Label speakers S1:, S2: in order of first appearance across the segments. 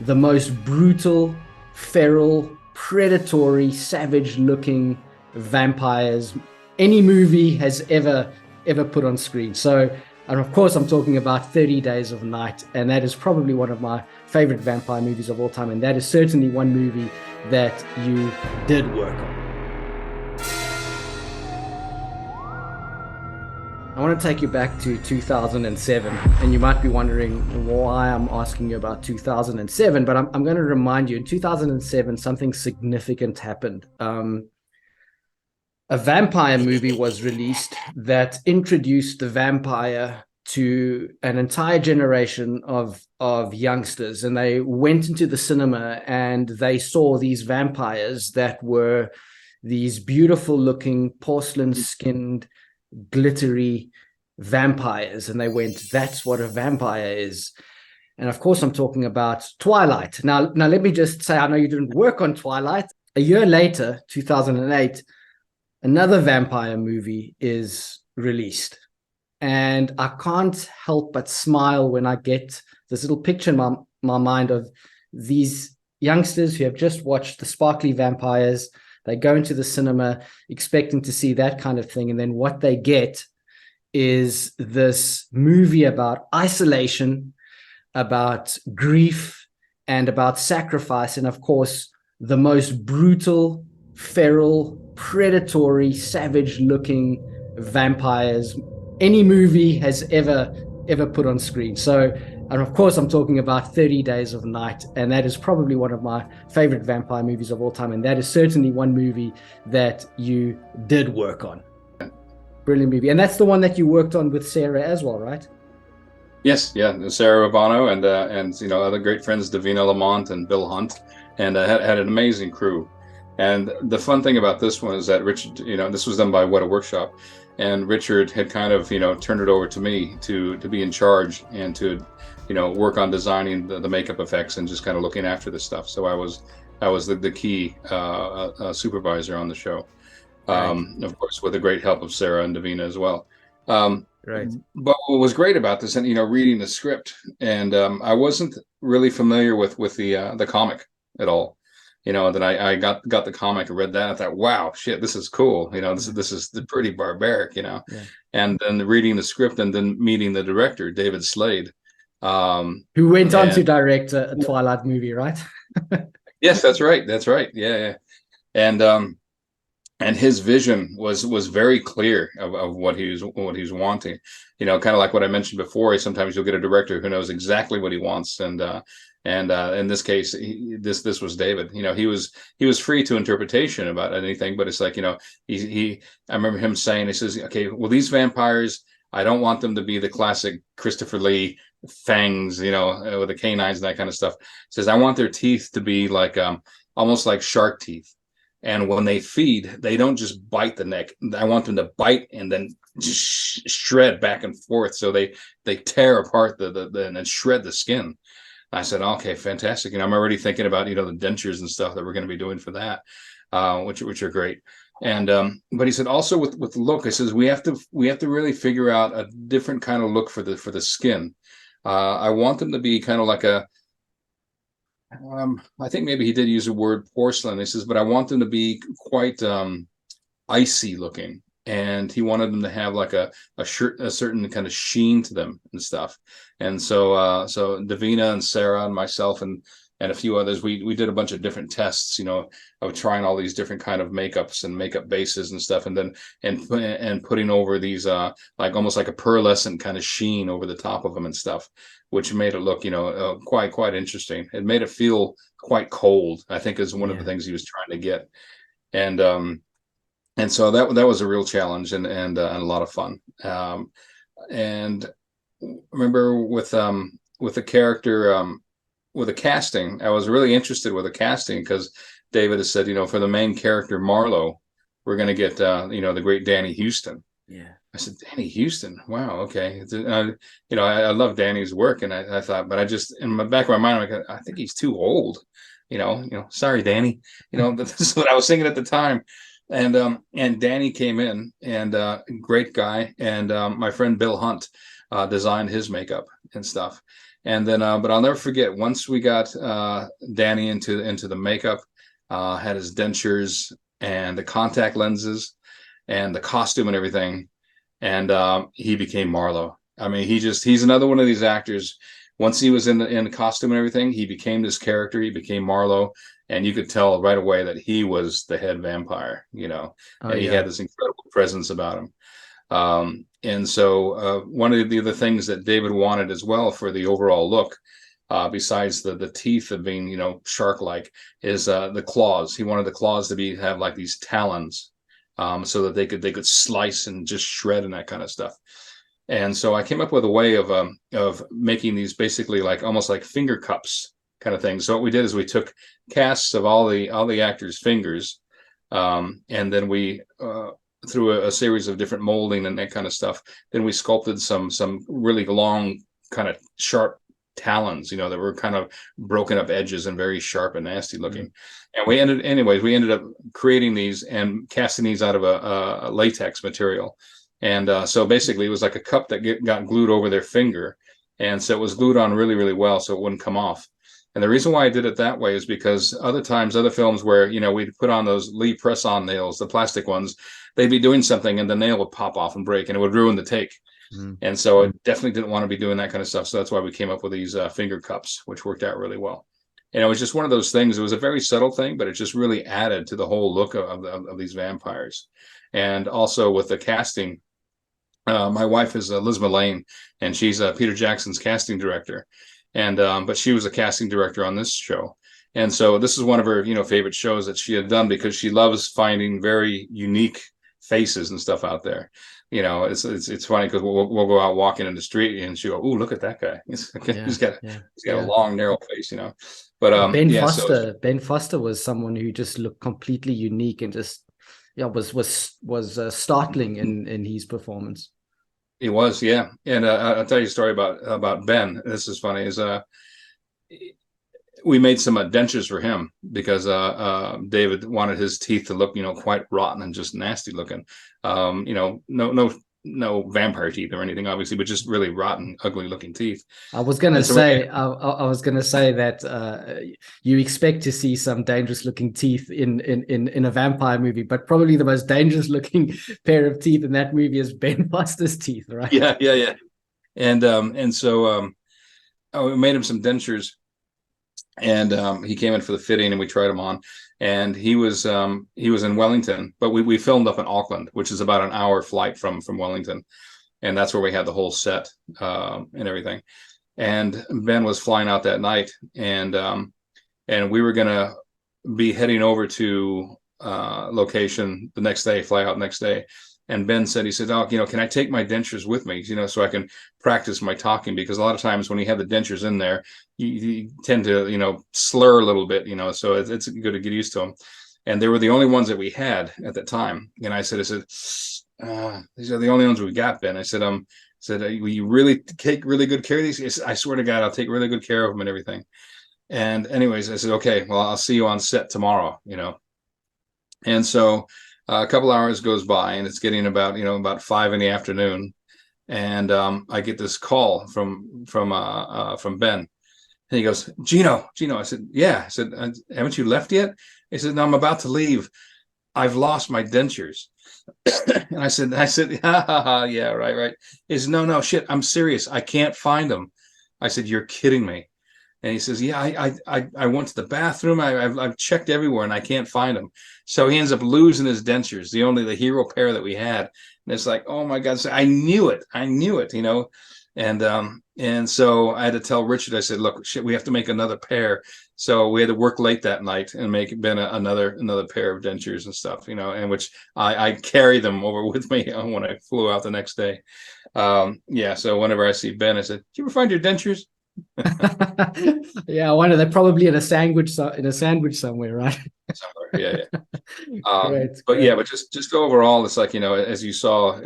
S1: the most brutal, feral, predatory, savage-looking vampires any movie has ever put on screen. So, and of course, I'm talking about 30 Days of Night, and that is probably one of my favorite vampire movies of all time, and that is certainly one movie that you did work on. I want to take you back to 2007, and you might be wondering why I'm asking you about 2007, but I'm going to remind you, in 2007, something significant happened. A vampire movie was released that introduced the vampire to an entire generation of youngsters, and they went into the cinema and they saw these vampires that were these beautiful looking porcelain skinned glittery vampires, and they went, that's what a vampire is. And of course I'm talking about Twilight. Now let me just say, I know you didn't work on Twilight. A year later, 2008, another vampire movie is released, and I can't help but smile when I get this little picture in my mind of these youngsters who have just watched the sparkly vampires. They go into the cinema expecting to see that kind of thing, and then what they get is this movie about isolation, about grief, and about sacrifice, and of course, the most brutal, feral, predatory, savage-looking vampires any movie has ever put on screen. So, and of course, I'm talking about 30 Days of Night, and that is probably one of my favorite vampire movies of all time, and that is certainly one movie that you did work on. Brilliant movie. And that's the one that you worked on with Sarah as well, right?
S2: Yes, yeah, Sarah Rubano and other great friends, Davina Lamont and Bill Hunt, and had an amazing crew. And the fun thing about this one is that Richard, this was done by What a Workshop, and Richard had kind of, turned it over to me to be in charge and to, work on designing the makeup effects and just kind of looking after this stuff. So I was the key supervisor on the show,
S1: Right.
S2: of course, with the great help of Sarah and Davina as well.
S1: Right.
S2: But what was great about this, and reading the script, and I wasn't really familiar with the comic at all. Then I got the comic and read that. And I thought, wow, shit, this is cool. This is pretty barbaric.
S1: Yeah.
S2: And then reading the script and then meeting the director, David Slade,
S1: Who went on to direct a Twilight movie, right?
S2: Yes, that's right. That's right. Yeah. And his vision was very clear of what he was wanting. Kind of like what I mentioned before. Sometimes you'll get a director who knows exactly what he wants, and in this case, this was David. He was free to interpretation about anything, but it's like, I remember him saying, he says, okay, well, these vampires, I don't want them to be the classic Christopher Lee fangs, with the canines and that kind of stuff. He says, I want their teeth to be like almost like shark teeth. And when they feed, they don't just bite the neck. I want them to bite and then just shred back and forth. So they tear apart and then shred the skin. I said, okay, fantastic. I'm already thinking about, the dentures and stuff that we're going to be doing for that, which are great. And but he said also with the look, he says we have to really figure out a different kind of look for the skin. I want them to be kind of like I think maybe he did use the word porcelain. He says, but I want them to be quite icy looking. And he wanted them to have like a certain kind of sheen to them and stuff. And so Davina and Sarah and myself and a few others, we did a bunch of different tests, of trying all these different kind of makeups and makeup bases and stuff, and then and putting over these like almost like a pearlescent kind of sheen over the top of them and stuff, which made it look, quite interesting. It made it feel quite cold, I think, is one of the things he was trying to get. And so that was a real challenge and a lot of fun. And remember with the character, with the casting, I was really interested with the casting because David has said, for the main character Marlowe, we're going to get the great Danny Houston.
S1: Yeah.
S2: I said, Danny Houston, wow, okay. I love Danny's work, and I thought, but I just, in the back of my mind, I'm like, I think he's too old. Sorry, Danny. This is what I was thinking at the time. And Danny came in, and great guy, and my friend Bill Hunt designed his makeup and stuff. And then, but I'll never forget, once we got Danny into the makeup, had his dentures and the contact lenses and the costume and everything, and he became Marlowe. I mean, he's another one of these actors. Once he was in the costume and everything, he became this character. He became Marlowe, and you could tell right away that he was the head vampire.
S1: Oh
S2: And he
S1: yeah.
S2: had this incredible presence about him. And so one of the other things that David wanted as well for the overall look, besides the teeth of being, shark-like, is the claws. He wanted the claws to have like these talons, so that they could slice and just shred and that kind of stuff. And so I came up with a way of making these basically like almost like finger cups kind of things. So what we did is we took casts of all the actors' fingers, and then we through a series of different molding and that kind of stuff, then we sculpted some really long, kind of sharp talons, that were kind of broken up edges and very sharp and nasty looking. And we ended up creating these and casting these out of a latex material. And so basically it was like a cup that got glued over their finger. And so it was glued on really, really well, so it wouldn't come off. And the reason why I did it that way is because other films where, we'd put on those Lee press-on nails, the plastic ones, they'd be doing something and the nail would pop off and break and it would ruin the take. And so I definitely didn't want to be doing that kind of stuff. So that's why we came up with these finger cups, which worked out really well. And it was just one of those things. It was a very subtle thing, but it just really added to the whole look of these vampires. And also with the casting, my wife is Liz Mullane, and she's Peter Jackson's casting director. And but she was a casting director on this show. And so this is one of her, favorite shows that she had done, because she loves finding very unique faces and stuff out there. It's funny because we'll go out walking in the street and she'll go, "Ooh, look at that guy. He's got a long, narrow face, But
S1: Ben Foster was someone who just looked completely unique and just was startling in his performance.
S2: He was, yeah. And I'll tell you a story about Ben. This is funny. We made some dentures for him because David wanted his teeth to look, quite rotten and just nasty looking. No vampire teeth or anything, obviously, but just really rotten, ugly looking teeth.
S1: I was gonna say that you expect to see some dangerous looking teeth in a vampire movie, but probably the most dangerous looking pair of teeth in that movie is Ben Foster's teeth, right?
S2: Yeah. And so we made him some dentures. And he came in for the fitting, and we tried him on. And he was in Wellington, but we filmed up in Auckland, which is about an hour flight from Wellington, and that's where we had the whole set and everything. And Ben was flying out that night, and we were gonna be heading over to location the next day, fly out next day. And Ben said, "Oh, can I take my dentures with me, so I can practice my talking? Because a lot of times when you have the dentures in there, you tend to, slur a little bit, so it's good to get used to them." And they were the only ones that we had at the time. And I said, "These are the only ones we got, Ben." I said, "Will you really take really good care of these?" He said, "I swear to God, I'll take really good care of them and everything." And anyways, I said, "Okay, well, I'll see you on set tomorrow," And so a couple hours goes by, and it's getting about 5 p.m, and I get this call from Ben, and he goes, Gino. I said, "Yeah." I said, "Haven't you left yet?" He said, "No, I'm about to leave. I've lost my dentures." And I said, "Yeah, right." He said, "No, shit, I'm serious. I can't find them." I said, "You're kidding me." And he says, "Yeah, I went to the bathroom. I've checked everywhere and I can't find them." So he ends up losing his dentures, the hero pair that we had. And it's like, oh my God! So I knew it. And so I had to tell Richard. I said, "Look, shit, we have to make another pair." So we had to work late that night and make Ben another pair of dentures and stuff, and which I carry them over with me when I flew out the next day. Yeah. So whenever I see Ben, I said, "Did you ever find your dentures?"
S1: Yeah, I wonder, they're probably in a sandwich somewhere, right?
S2: Somewhere, yeah.
S1: Great.
S2: Yeah, but just overall, it's like, as you saw,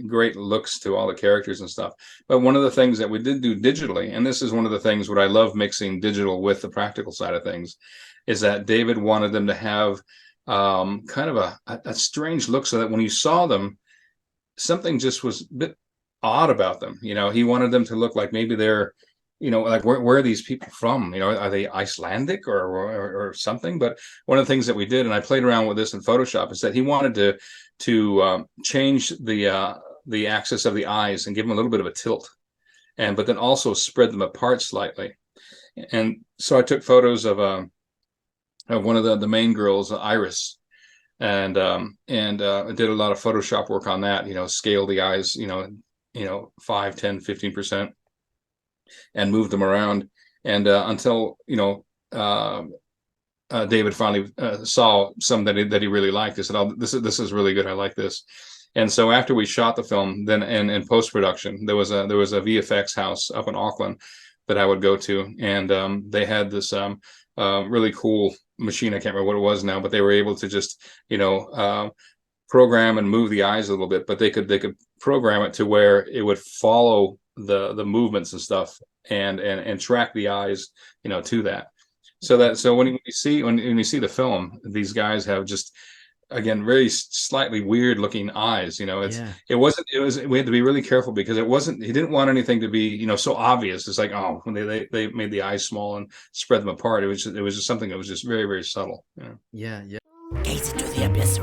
S2: great looks to all the characters and stuff. But one of the things that we did do digitally, and this is one of the things what I love mixing digital with the practical side of things, is that David wanted them to have kind of a strange look, so that when you saw them, something just was a bit odd about them. He wanted them to look like maybe they're like where are these people from? Are they Icelandic or something? But one of the things that we did, and I played around with this in Photoshop, is that he wanted to change the axis of the eyes and give them a little bit of a tilt, but then also spread them apart slightly. And so I took photos of one of the main girls, Iris, and did a lot of Photoshop work on that. Scale the eyes, 5, 10, 15%. And moved them around, and until David finally saw some that he really liked. He said, "Oh, this is really good. I like this." And so after we shot the film, then in post production, there was a VFX house up in Auckland that I would go to, and they had this really cool machine. I can't remember what it was now, but they were able to just program and move the eyes a little bit, but they could program it to where it would follow the movements and stuff, and track the eyes to that, so when you see the film, these guys have just, again, very slightly weird looking eyes. We had to be really careful, because he didn't want anything to be so obvious. It's like, oh, when they made the eyes small and spread them apart, it was just something that was just very, very subtle.
S1: Yeah.
S3: Gaze into the abyss.